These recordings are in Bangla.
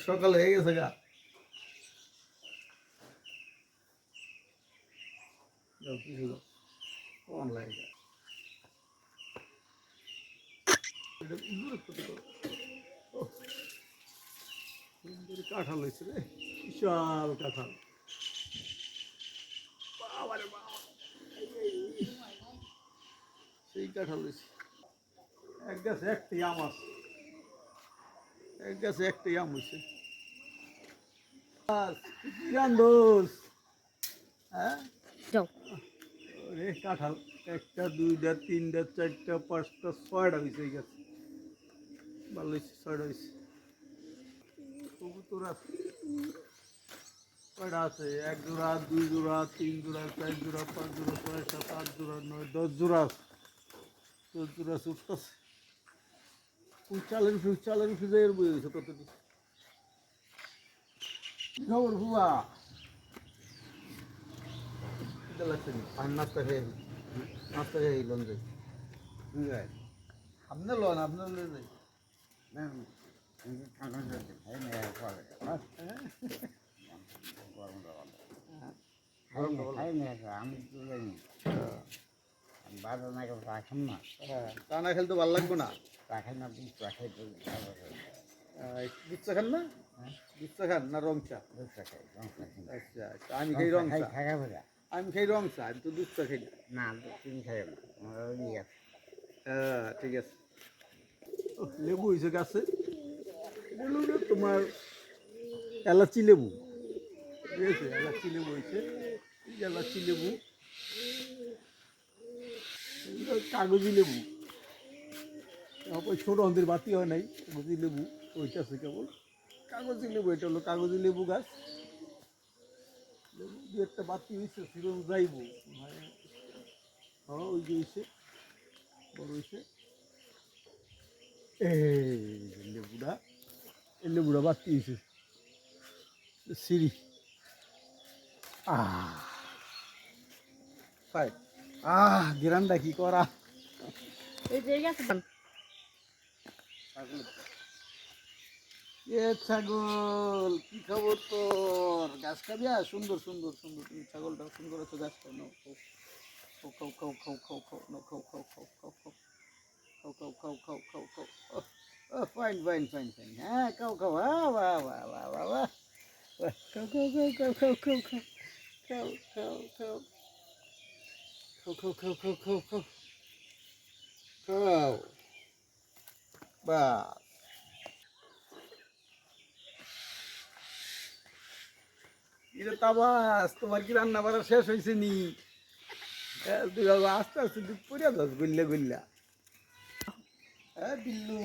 সকাল হয়ে গেছে গা। কাঁঠাল হয়েছে রে, বিশাল কাঁঠাল। সেই কাঁঠাল হয়েছে। এক গাছে একটাই আম আছে, এক গাছে একটাই আম হয়েছে। দোষ হ্যাঁ রে, কাঁঠাল একটা দুইটা তিনটা চারটা পাঁচটা ছয়টা হয়েছে এই গাছে। ভালো হয়েছে, ছয়টা হয়েছে। কবুতর আছে কয়টা আছে? এক জোড়া, দুই জোড়া, তিন জোড়া, চার জোড়া, পাঁচ জোড়া, ছয়, সাত, আট জোড়া, 9, 10 জোড়া আছে। 10 জোড়া আছে, উঠতেছে। চালের উপরে যাই বই হয়েছে কতটি। খবর বুয়া লাগছে আর নাস্তা খেয়ে লোন যাই আপনার লোন আপনার লোন যাই তা না খেলতে ভালো লাগবে না। দুধ চা খান না? দুধ চা খান না রং চা? আচ্ছা আচ্ছা, আমি খাই রং চা। আমি খাই রং চা, আমি তো দুধ চা খাই না। হ্যাঁ ঠিক আছে। লেবু হয়েছে গাছে, তোমার এলাচি লেবু, ঠিক আছে? এলাচি লেবু হয়েছে, এলাচি লেবু, কাগজি লেবু। ছোট আমাদের বাতি হয় নাই, কাগজি লেবু ওইটা আছে কেবল। কাগজি লেবু, এটা হলো কাগজি লেবু গাছ। লেবু দু একটা বাতি হয়েছে, ফিরন যাইব মানে। হ্যাঁ ওই যে হয়েছে, বড় হয়েছে। এই লেবুটা, এই লেবুটা বাতি হয়েছে সিঁড়ি। গিরানটা কি করা। ছাগল কি খবর তোর? গাছ খাবি? সুন্দর সুন্দর সুন্দর, তুমি ছাগলটা সুন্দর আছে, গাছ খাও। খাও খাও খাও খাও খাও খাও খাও খাও খাও খাও খাও খাও খাও খাও খাও খাও খাও। ফাইন ফাইন ফাইন ফাইন, হ্যাঁ খাও খাও। বাহ বাহ বাহ বাহ বাহ বাহ, খাও খাও খাও খাও খাও খাও খাও খাও খাও খাও খাও খাও খাও খাও খাও খাও। বাহ, এটা তাবাস, তোমার কি রান্না বাড়া শেষ হয়েছে নি? তুই বাবা আস্তে আস্তে তুই পড়িয়া যাস গল্লা গল্লা। হ্যাঁ বিল্লু,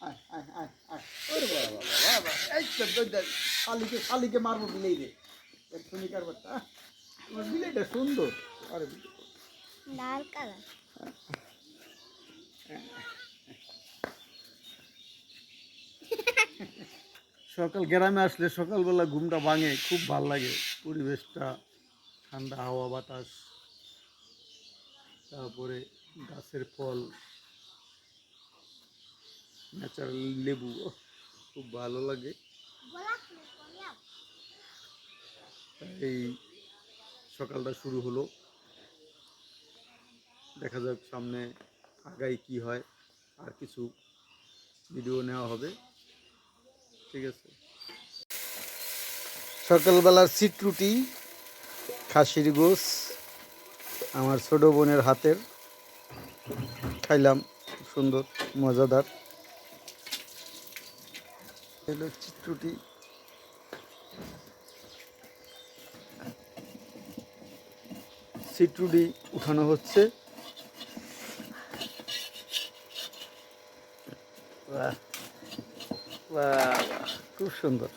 আয় আয় আয় আয়। ওরে বাবা বাবা, এই তো শালিকে মারবো বিলেই রে। এক্ষুনি কারবারটা, তোমার বিলেইটা সুন্দর। আরে লাল কালার। সকাল গ্রামে আসলে সকালবেলা ঘুমটা ভাঙে, খুব ভাল লাগে। পরিবেশটা ঠান্ডা, হাওয়া বাতাস, তারপরে গাছের ফল, ন্যাচারাল লেবু, খুব ভালো লাগে। এই সকালটা শুরু হলো, দেখা যাক সামনে আগাই কি হয়। আর কিছু ভিডিও নেওয়া হবে, ঠিক আছে? সকালবেলার সিটরুটি, খাসির গোস আমার ছোট বোনের হাতের, খাইলাম, সুন্দর মজাদার। এলো চিত্রুটি, সিটরুটি উঠানো হচ্ছে। বাহ বাহ, খুব সুন্দর।